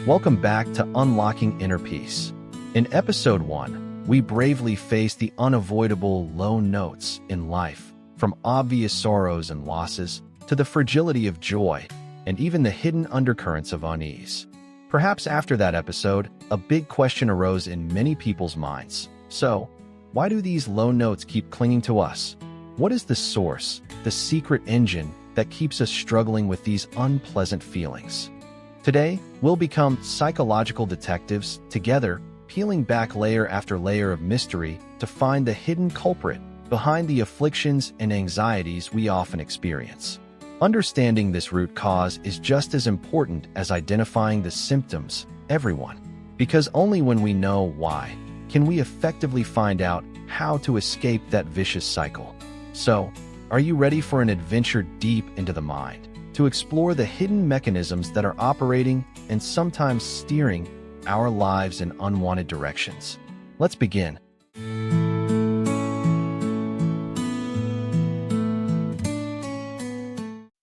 Welcome back to Unlocking Inner Peace. In Episode 1, we bravely face the unavoidable low notes in life, from obvious sorrows and losses to the fragility of joy and even the hidden undercurrents of unease. Perhaps after that episode, a big question arose in many people's minds. So, why do these low notes keep clinging to us? What is the source, the secret engine that keeps us struggling with these unpleasant feelings? Today, we'll become psychological detectives together, peeling back layer after layer of mystery to find the hidden culprit behind the afflictions and anxieties we often experience. Understanding this root cause is just as important as identifying the symptoms, everyone, because only when we know why can we effectively find out how to escape that vicious cycle. So, are you ready for an adventure deep into the mind, to explore the hidden mechanisms that are operating and sometimes steering our lives in unwanted directions? Let's begin.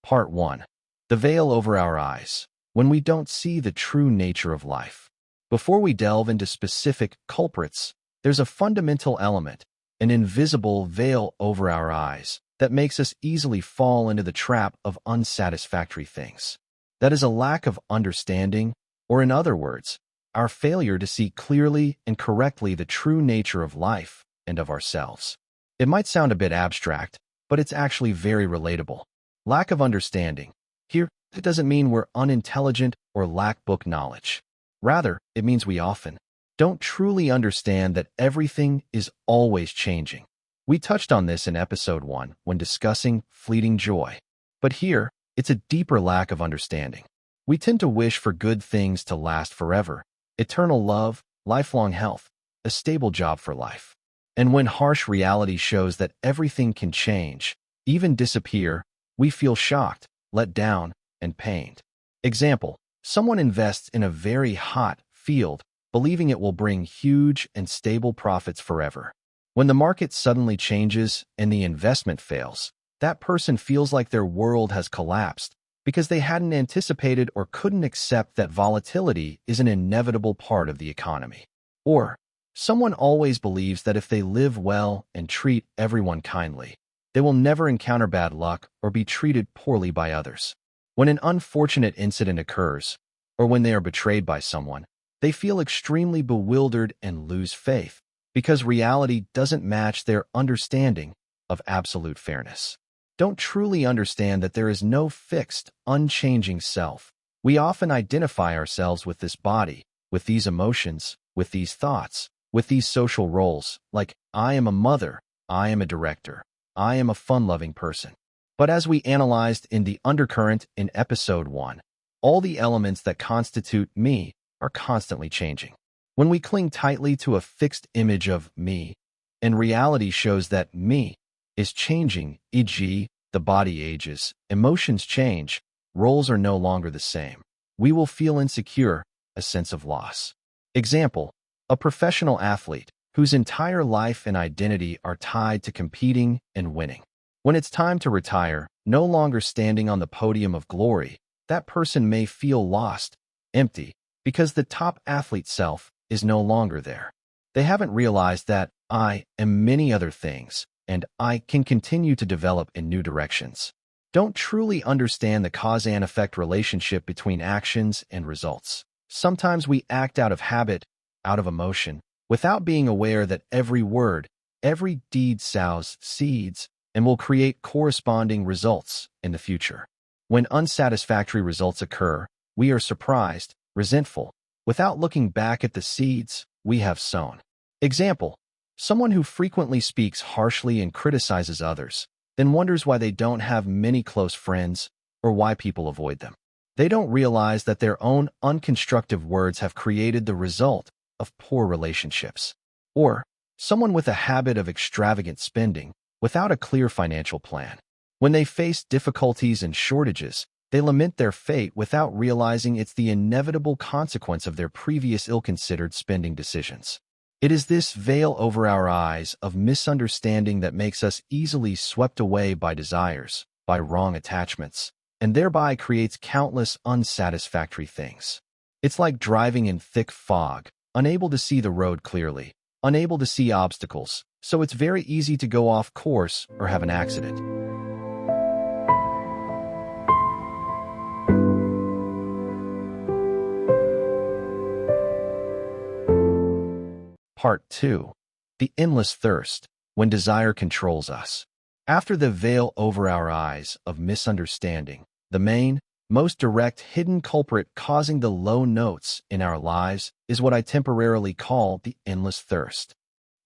Part 1. The veil over our eyes, when we don't see the true nature of life. Before we delve into specific culprits, there's a fundamental element, an invisible veil over our eyes, that makes us easily fall into the trap of unsatisfactory things. That is a lack of understanding, or in other words, our failure to see clearly and correctly the true nature of life and of ourselves. It might sound a bit abstract, but it's actually very relatable. Lack of understanding. Here, it doesn't mean we're unintelligent or lack book knowledge. Rather, it means we often don't truly understand that everything is always changing. We touched on this in Episode 1 when discussing fleeting joy. But here, it's a deeper lack of understanding. We tend to wish for good things to last forever, eternal love, lifelong health, a stable job for life. And when harsh reality shows that everything can change, even disappear, we feel shocked, let down, and pained. Example, someone invests in a very hot field, believing it will bring huge and stable profits forever. When the market suddenly changes and the investment fails, that person feels like their world has collapsed because they hadn't anticipated or couldn't accept that volatility is an inevitable part of the economy. Or, someone always believes that if they live well and treat everyone kindly, they will never encounter bad luck or be treated poorly by others. When an unfortunate incident occurs, or when they are betrayed by someone, they feel extremely bewildered and lose faith, because reality doesn't match their understanding of absolute fairness. Don't truly understand that there is no fixed, unchanging self. We often identify ourselves with this body, with these emotions, with these thoughts, with these social roles, like, I am a mother, I am a director, I am a fun-loving person. But as we analyzed in the undercurrent in Episode 1, all the elements that constitute me are constantly changing. When we cling tightly to a fixed image of me, and reality shows that me is changing, e.g., the body ages, emotions change, roles are no longer the same, we will feel insecure, a sense of loss. Example, a professional athlete whose entire life and identity are tied to competing and winning. When it's time to retire, no longer standing on the podium of glory, that person may feel lost, empty, because the top athlete self is no longer there. They haven't realized that I am many other things, and I can continue to develop in new directions. Don't truly understand the cause and effect relationship between actions and results. Sometimes we act out of habit, out of emotion, without being aware that every word, every deed sows seeds and will create corresponding results in the future. When unsatisfactory results occur, we are surprised, resentful, without looking back at the seeds we have sown. Example, someone who frequently speaks harshly and criticizes others, then wonders why they don't have many close friends or why people avoid them. They don't realize that their own unconstructive words have created the result of poor relationships. Or, someone with a habit of extravagant spending without a clear financial plan. When they face difficulties and shortages, they lament their fate without realizing it's the inevitable consequence of their previous ill-considered spending decisions. It is this veil over our eyes of misunderstanding that makes us easily swept away by desires, by wrong attachments, and thereby creates countless unsatisfactory things. It's like driving in thick fog, unable to see the road clearly, unable to see obstacles, so it's very easy to go off course or have an accident. Part 2. The endless thirst, when desire controls us. After the veil over our eyes of misunderstanding, the main, most direct hidden culprit causing the low notes in our lives is what I temporarily call the endless thirst.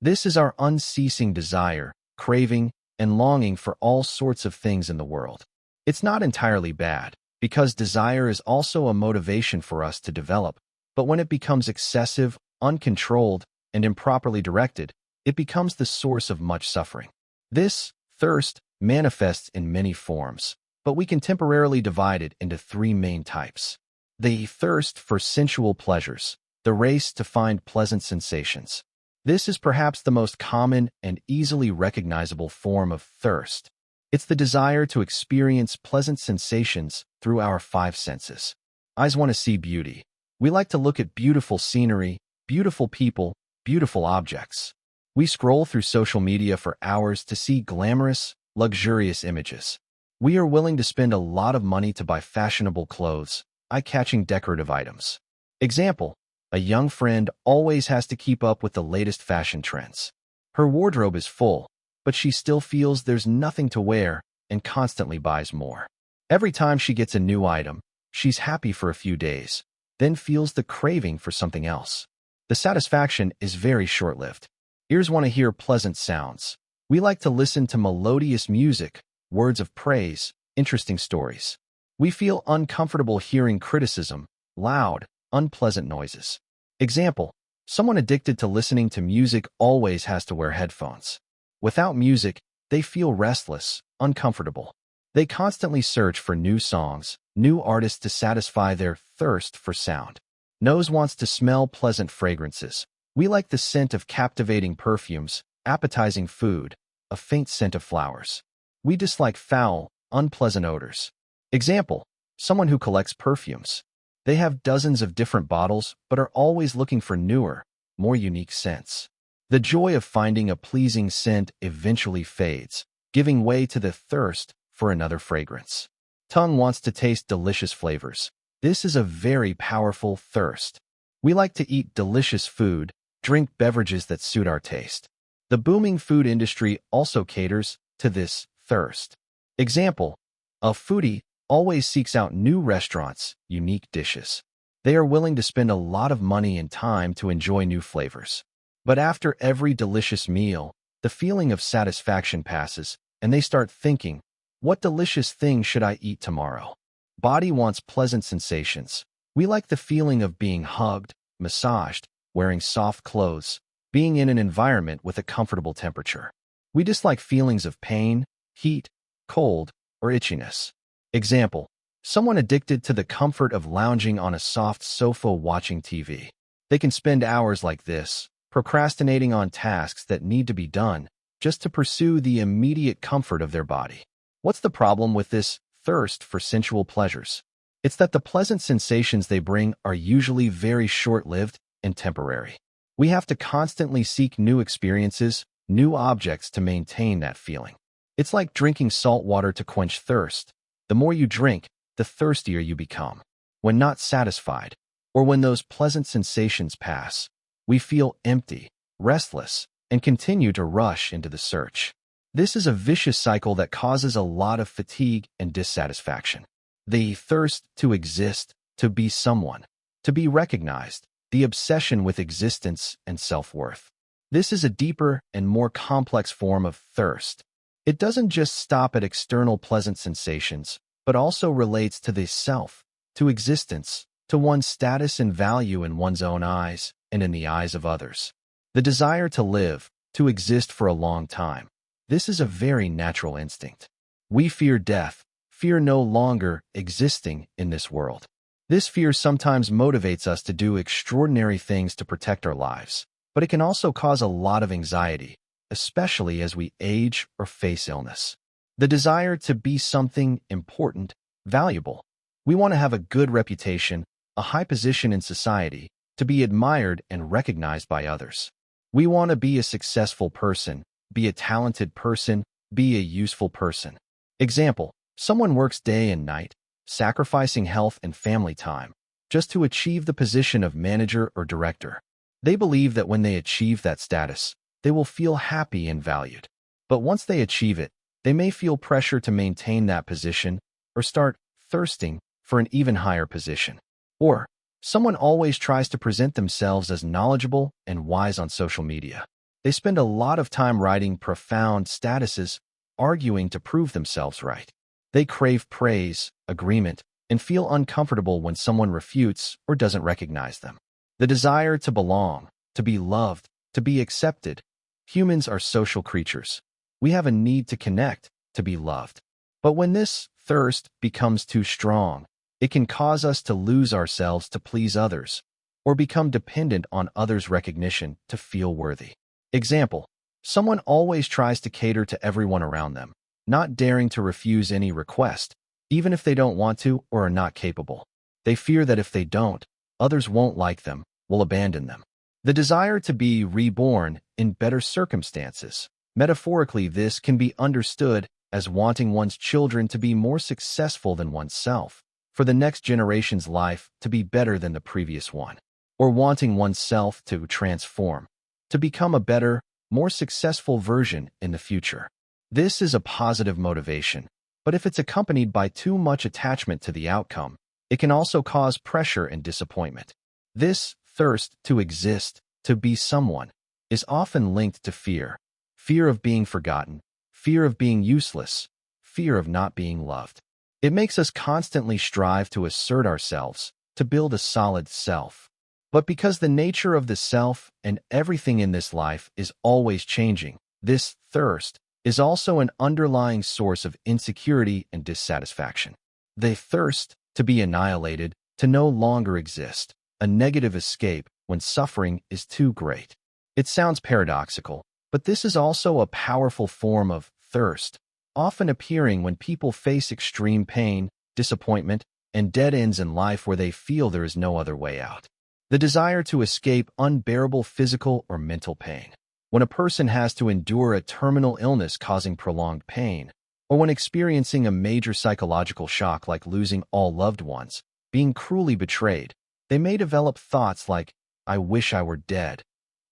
This is our unceasing desire, craving, and longing for all sorts of things in the world. It's not entirely bad, because desire is also a motivation for us to develop, but when it becomes excessive, uncontrolled, and improperly directed, it becomes the source of much suffering. This thirst manifests in many forms, but we can temporarily divide it into three main types. The thirst for sensual pleasures, the race to find pleasant sensations. This is perhaps the most common and easily recognizable form of thirst. It's the desire to experience pleasant sensations through our five senses. Eyes want to see beauty. We like to look at beautiful scenery, beautiful people, beautiful objects. We scroll through social media for hours to see glamorous, luxurious images. We are willing to spend a lot of money to buy fashionable clothes, eye-catching decorative items. Example, a young friend always has to keep up with the latest fashion trends. Her wardrobe is full, but she still feels there's nothing to wear and constantly buys more. Every time she gets a new item, she's happy for a few days, then feels the craving for something else. The satisfaction is very short-lived. Ears want to hear pleasant sounds. We like to listen to melodious music, words of praise, interesting stories. We feel uncomfortable hearing criticism, loud, unpleasant noises. Example, someone addicted to listening to music always has to wear headphones. Without music, they feel restless, uncomfortable. They constantly search for new songs, new artists to satisfy their thirst for sound. Nose wants to smell pleasant fragrances. We like the scent of captivating perfumes, appetizing food, a faint scent of flowers. We dislike foul, unpleasant odors. Example, someone who collects perfumes. They have dozens of different bottles but are always looking for newer, more unique scents. The joy of finding a pleasing scent eventually fades, giving way to the thirst for another fragrance. Tongue wants to taste delicious flavors. This is a very powerful thirst. We like to eat delicious food, drink beverages that suit our taste. The booming food industry also caters to this thirst. Example, a foodie always seeks out new restaurants, unique dishes. They are willing to spend a lot of money and time to enjoy new flavors. But after every delicious meal, the feeling of satisfaction passes, and they start thinking, what delicious thing should I eat tomorrow? Body wants pleasant sensations. We like the feeling of being hugged, massaged, wearing soft clothes, being in an environment with a comfortable temperature. We dislike feelings of pain, heat, cold, or itchiness. Example, someone addicted to the comfort of lounging on a soft sofa watching TV. They can spend hours like this, procrastinating on tasks that need to be done, just to pursue the immediate comfort of their body. What's the problem with this thirst for sensual pleasures? It's that the pleasant sensations they bring are usually very short-lived and temporary. We have to constantly seek new experiences, new objects to maintain that feeling. It's like drinking salt water to quench thirst. The more you drink, the thirstier you become. When not satisfied, or when those pleasant sensations pass, we feel empty, restless, and continue to rush into the search. This is a vicious cycle that causes a lot of fatigue and dissatisfaction. The thirst to exist, to be someone, to be recognized, the obsession with existence and self-worth. This is a deeper and more complex form of thirst. It doesn't just stop at external pleasant sensations, but also relates to the self, to existence, to one's status and value in one's own eyes and in the eyes of others. The desire to live, to exist for a long time. This is a very natural instinct. We fear death, fear no longer existing in this world. This fear sometimes motivates us to do extraordinary things to protect our lives, but it can also cause a lot of anxiety, especially as we age or face illness. The desire to be something important, valuable. We want to have a good reputation, a high position in society, to be admired and recognized by others. We want to be a successful person, be a talented person, be a useful person. Example, someone works day and night, sacrificing health and family time, just to achieve the position of manager or director. They believe that when they achieve that status, they will feel happy and valued. But once they achieve it, they may feel pressure to maintain that position or start thirsting for an even higher position. Or, someone always tries to present themselves as knowledgeable and wise on social media. They spend a lot of time writing profound statuses, arguing to prove themselves right. They crave praise, agreement, and feel uncomfortable when someone refutes or doesn't recognize them. The desire to belong, to be loved, to be accepted. Humans are social creatures. We have a need to connect, to be loved. But when this thirst becomes too strong, it can cause us to lose ourselves to please others, or become dependent on others' recognition to feel worthy. Example, someone always tries to cater to everyone around them, not daring to refuse any request, even if they don't want to or are not capable. They fear that if they don't, others won't like them, will abandon them. The desire to be reborn in better circumstances. Metaphorically, this can be understood as wanting one's children to be more successful than oneself, for the next generation's life to be better than the previous one, or wanting oneself to transform, to become a better, more successful version in the future. This is a positive motivation, but if it's accompanied by too much attachment to the outcome, it can also cause pressure and disappointment. This thirst to exist, to be someone, is often linked to fear. Fear of being forgotten, fear of being useless, fear of not being loved. It makes us constantly strive to assert ourselves, to build a solid self. But because the nature of the self and everything in this life is always changing, this thirst is also an underlying source of insecurity and dissatisfaction. The thirst to be annihilated, to no longer exist, a negative escape when suffering is too great. It sounds paradoxical, but this is also a powerful form of thirst, often appearing when people face extreme pain, disappointment, and dead ends in life where they feel there is no other way out. The desire to escape unbearable physical or mental pain. When a person has to endure a terminal illness causing prolonged pain, or when experiencing a major psychological shock like losing all loved ones, being cruelly betrayed, they may develop thoughts like, "I wish I were dead.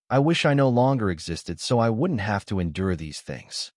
I wish I no longer existed so I wouldn't have to endure these things."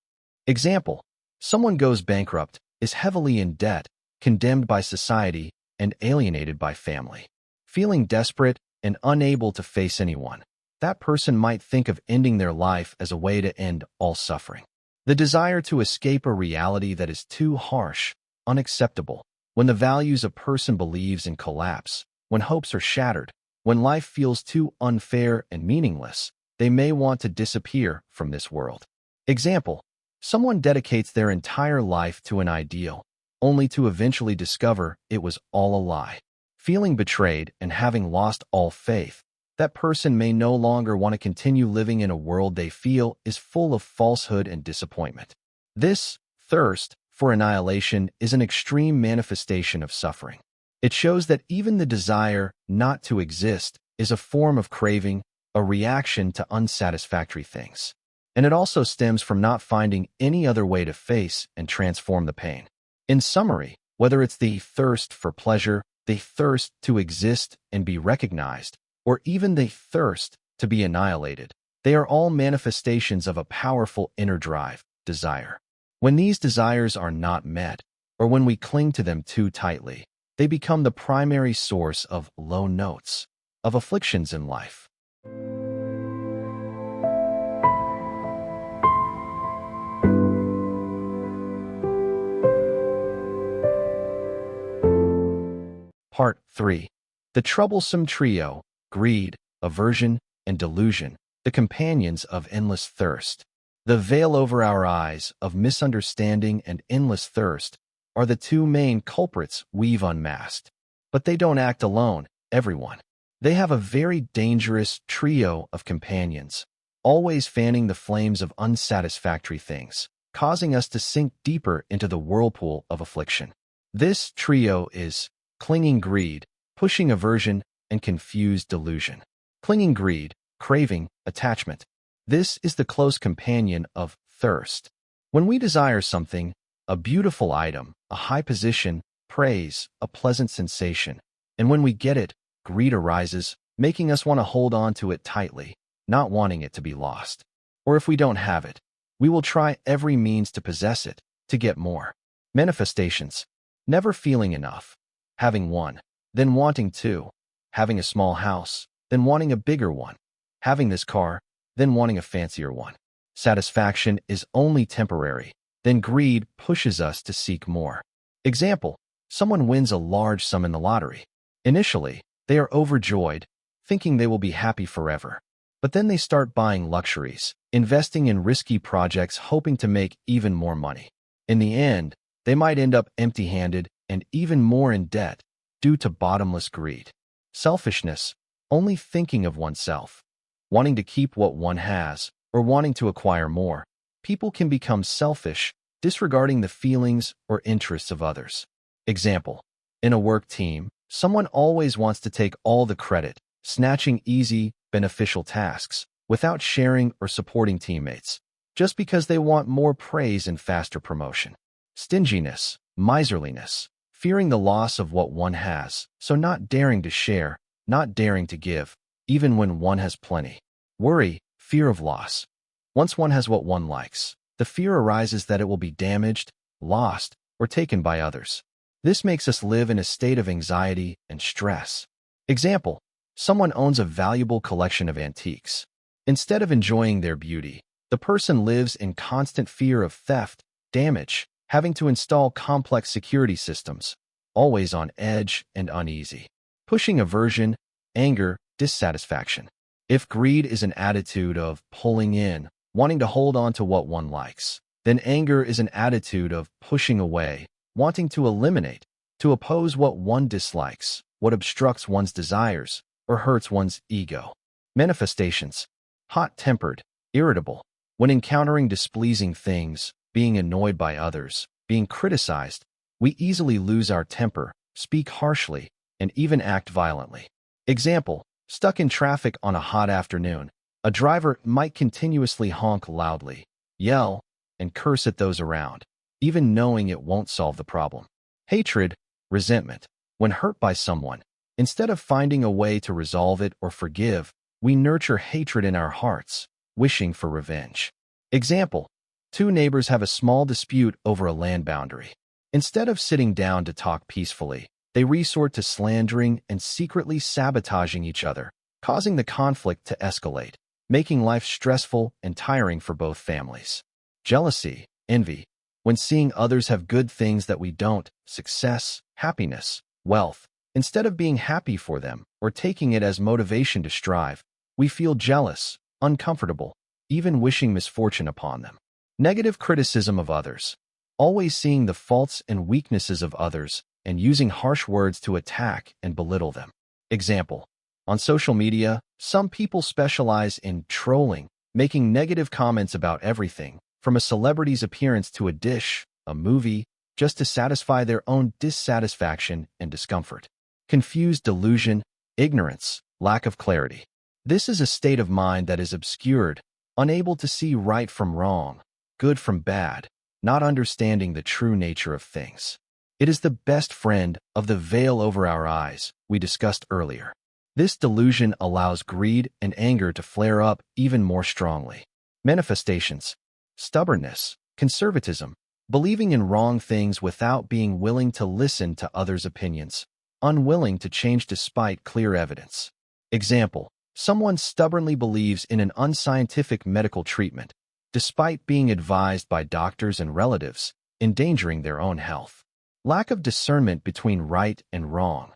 Example, someone goes bankrupt, is heavily in debt, condemned by society, and alienated by family. Feeling desperate and unable to face anyone, that person might think of ending their life as a way to end all suffering. The desire to escape a reality that is too harsh, unacceptable, when the values a person believes in collapse, when hopes are shattered, when life feels too unfair and meaningless, they may want to disappear from this world. Example, someone dedicates their entire life to an ideal, only to eventually discover it was all a lie. Feeling betrayed and having lost all faith, that person may no longer want to continue living in a world they feel is full of falsehood and disappointment. This thirst for annihilation is an extreme manifestation of suffering. It shows that even the desire not to exist is a form of craving, a reaction to unsatisfactory things. And it also stems from not finding any other way to face and transform the pain. In summary, whether it's the thirst for pleasure, the thirst to exist and be recognized, or even the thirst to be annihilated, they are all manifestations of a powerful inner drive, desire. When these desires are not met, or when we cling to them too tightly, they become the primary source of low notes, of afflictions in life. Part 3. The troublesome trio, greed, aversion, and delusion, the companions of endless thirst. The veil over our eyes of misunderstanding and endless thirst are the two main culprits we've unmasked. But they don't act alone, everyone. They have a very dangerous trio of companions, always fanning the flames of unsatisfactory things, causing us to sink deeper into the whirlpool of affliction. This trio is clinging greed, pushing aversion, and confused delusion. Clinging greed, craving, attachment. This is the close companion of thirst. When we desire something, a beautiful item, a high position, praise, a pleasant sensation, and when we get it, greed arises, making us want to hold on to it tightly, not wanting it to be lost. Or if we don't have it, we will try every means to possess it, to get more. Manifestations. Never feeling enough. Having one, then wanting two. Having a small house, then wanting a bigger one. Having this car, then wanting a fancier one. Satisfaction is only temporary, then greed pushes us to seek more. Example, someone wins a large sum in the lottery. Initially, they are overjoyed, thinking they will be happy forever. But then they start buying luxuries, investing in risky projects hoping to make even more money. In the end, they might end up empty-handed and even more in debt due to bottomless greed. Selfishness, only thinking of oneself. Wanting to keep what one has, or wanting to acquire more, people can become selfish, disregarding the feelings or interests of others. Example, in a work team, someone always wants to take all the credit, snatching easy, beneficial tasks, without sharing or supporting teammates, just because they want more praise and faster promotion. Stinginess, miserliness, fearing the loss of what one has, so not daring to share, not daring to give, even when one has plenty. Worry, fear of loss. Once one has what one likes, the fear arises that it will be damaged, lost, or taken by others. This makes us live in a state of anxiety and stress. Example, someone owns a valuable collection of antiques. Instead of enjoying their beauty, the person lives in constant fear of theft, damage, having to install complex security systems, always on edge and uneasy. Pushing aversion, anger, dissatisfaction. If greed is an attitude of pulling in, wanting to hold on to what one likes, then anger is an attitude of pushing away, wanting to eliminate, to oppose what one dislikes, what obstructs one's desires, or hurts one's ego. Manifestations. Hot-tempered, irritable. When encountering displeasing things, being annoyed by others, being criticized, we easily lose our temper, speak harshly, and even act violently. Example, stuck in traffic on a hot afternoon, a driver might continuously honk loudly, yell, and curse at those around, even knowing it won't solve the problem. Hatred, resentment. When hurt by someone, instead of finding a way to resolve it or forgive, we nurture hatred in our hearts, wishing for revenge. Example, two neighbors have a small dispute over a land boundary. Instead of sitting down to talk peacefully, they resort to slandering and secretly sabotaging each other, causing the conflict to escalate, making life stressful and tiring for both families. Jealousy, envy. When seeing others have good things that we don't, success, happiness, wealth, instead of being happy for them or taking it as motivation to strive, we feel jealous, uncomfortable, even wishing misfortune upon them. Negative criticism of others. Always seeing the faults and weaknesses of others and using harsh words to attack and belittle them. Example, on social media, some people specialize in trolling, making negative comments about everything, from a celebrity's appearance to a dish, a movie, just to satisfy their own dissatisfaction and discomfort. Confused delusion, ignorance, lack of clarity. This is a state of mind that is obscured, unable to see right from wrong, good from bad, not understanding the true nature of things. It is the best friend of the veil over our eyes we discussed earlier. This delusion allows greed and anger to flare up even more strongly. Manifestations. Stubbornness, conservatism, believing in wrong things without being willing to listen to others' opinions, unwilling to change despite clear evidence. Example, someone stubbornly believes in an unscientific medical treatment, despite being advised by doctors and relatives, endangering their own health. Lack of discernment between right and wrong.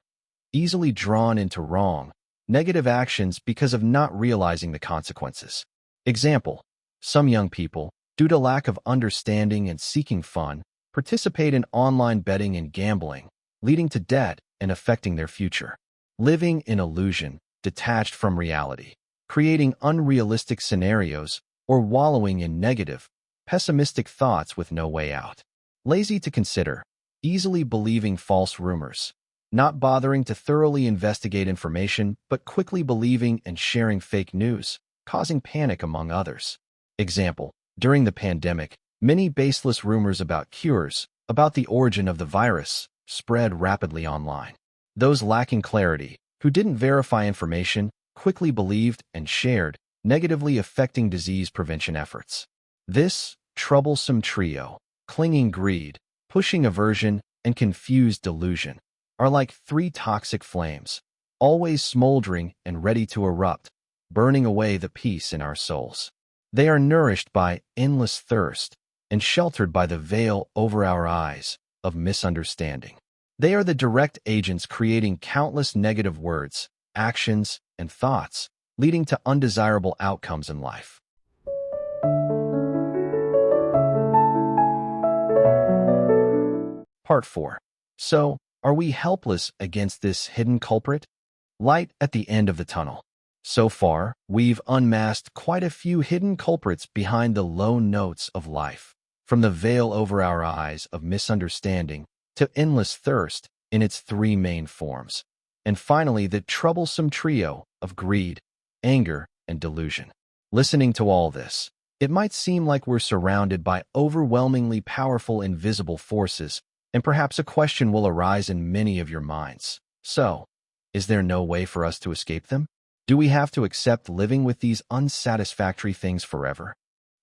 Easily drawn into wrong, negative actions because of not realizing the consequences. Example, some young people, due to lack of understanding and seeking fun, participate in online betting and gambling, leading to debt and affecting their future. Living in illusion, detached from reality, creating unrealistic scenarios, or wallowing in negative, pessimistic thoughts with no way out. Lazy to consider, easily believing false rumors, not bothering to thoroughly investigate information, but quickly believing and sharing fake news, causing panic among others. Example, during the pandemic, many baseless rumors about cures, about the origin of the virus, spread rapidly online. Those lacking clarity, who didn't verify information, quickly believed and shared, negatively affecting disease prevention efforts. This troublesome trio, clinging greed, pushing aversion, and confused delusion, are like three toxic flames, always smoldering and ready to erupt, burning away the peace in our souls. They are nourished by endless thirst and sheltered by the veil over our eyes of misunderstanding. They are the direct agents creating countless negative words, actions, and thoughts, leading to undesirable outcomes in life. Part 4. So, are we helpless against this hidden culprit? Light at the end of the tunnel. So far, we've unmasked quite a few hidden culprits behind the low notes of life, from the veil over our eyes of misunderstanding to endless thirst in its three main forms, and finally the troublesome trio of greed, anger, and delusion. Listening to all this, it might seem like we're surrounded by overwhelmingly powerful invisible forces, and perhaps a question will arise in many of your minds. So, is there no way for us to escape them? Do we have to accept living with these unsatisfactory things forever?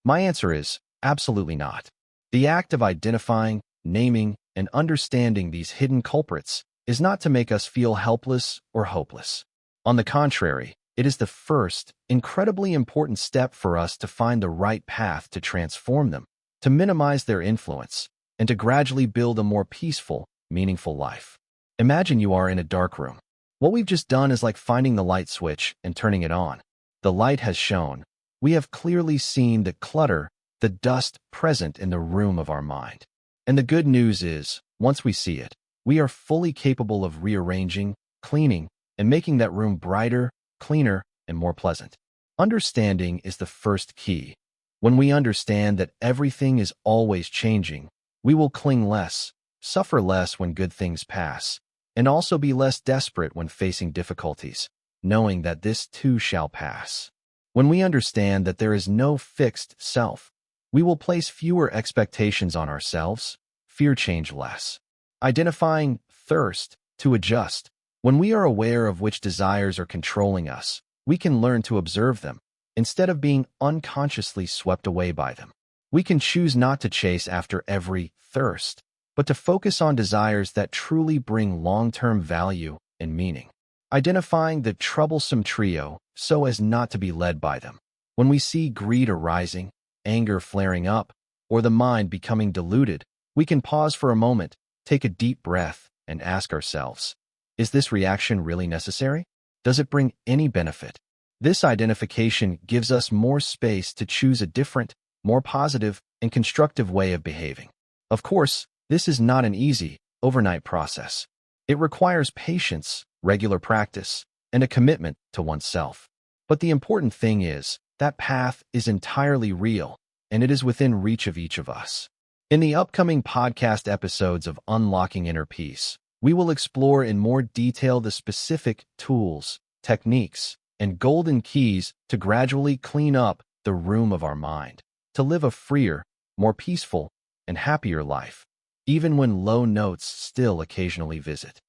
My answer is absolutely not. The act of identifying, naming, and understanding these hidden culprits is not to make us feel helpless or hopeless. On the contrary, it is the first, incredibly important step for us to find the right path to transform them, to minimize their influence, and to gradually build a more peaceful, meaningful life. Imagine you are in a dark room. What we've just done is like finding the light switch and turning it on. The light has shone. We have clearly seen the clutter, the dust present in the room of our mind. And the good news is, once we see it, we are fully capable of rearranging, cleaning, and making that room brighter, cleaner, and more pleasant. Understanding is the first key. When we understand that everything is always changing, we will cling less, suffer less when good things pass, and also be less desperate when facing difficulties, knowing that this too shall pass. When we understand that there is no fixed self, we will place fewer expectations on ourselves, fear change less. Identifying thirst to adjust. When we are aware of which desires are controlling us, we can learn to observe them, instead of being unconsciously swept away by them. We can choose not to chase after every thirst, but to focus on desires that truly bring long-term value and meaning. Identifying the troublesome trio so as not to be led by them. When we see greed arising, anger flaring up, or the mind becoming diluted, we can pause for a moment, take a deep breath, and ask ourselves, is this reaction really necessary? Does it bring any benefit? This identification gives us more space to choose a different, more positive, and constructive way of behaving. Of course, this is not an easy, overnight process. It requires patience, regular practice, and a commitment to oneself. But the important thing is, that path is entirely real, and it is within reach of each of us. In the upcoming podcast episodes of Unlocking Inner Peace, we will explore in more detail the specific tools, techniques, and golden keys to gradually clean up the room of our mind, to live a freer, more peaceful, and happier life, even when low notes still occasionally visit.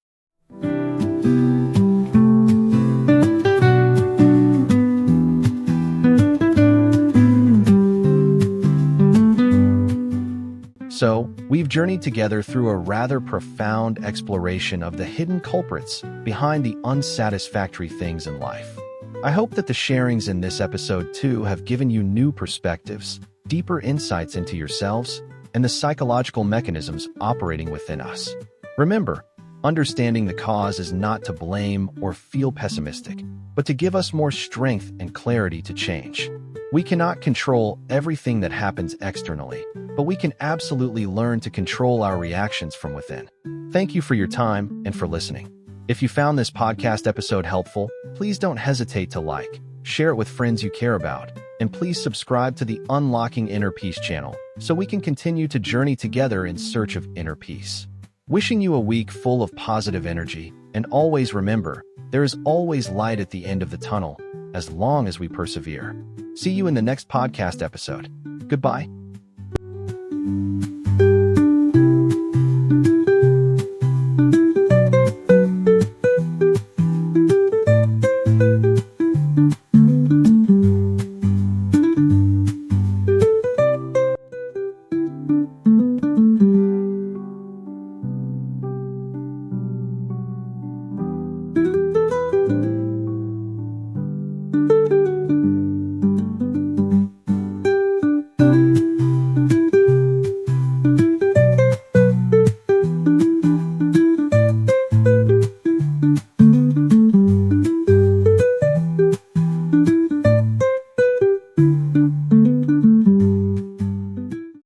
So, we've journeyed together through a rather profound exploration of the hidden culprits behind the unsatisfactory things in life. I hope that the sharings in this episode too have given you new perspectives, deeper insights into yourselves, and the psychological mechanisms operating within us. Remember, understanding the cause is not to blame or feel pessimistic, but to give us more strength and clarity to change. We cannot control everything that happens externally, but we can absolutely learn to control our reactions from within. Thank you for your time and for listening. If you found this podcast episode helpful, please don't hesitate to like, share it with friends you care about, and please subscribe to the Unlocking Inner Peace channel so we can continue to journey together in search of inner peace. Wishing you a week full of positive energy, and always remember, there is always light at the end of the tunnel, as long as we persevere. See you in the next podcast episode. Goodbye.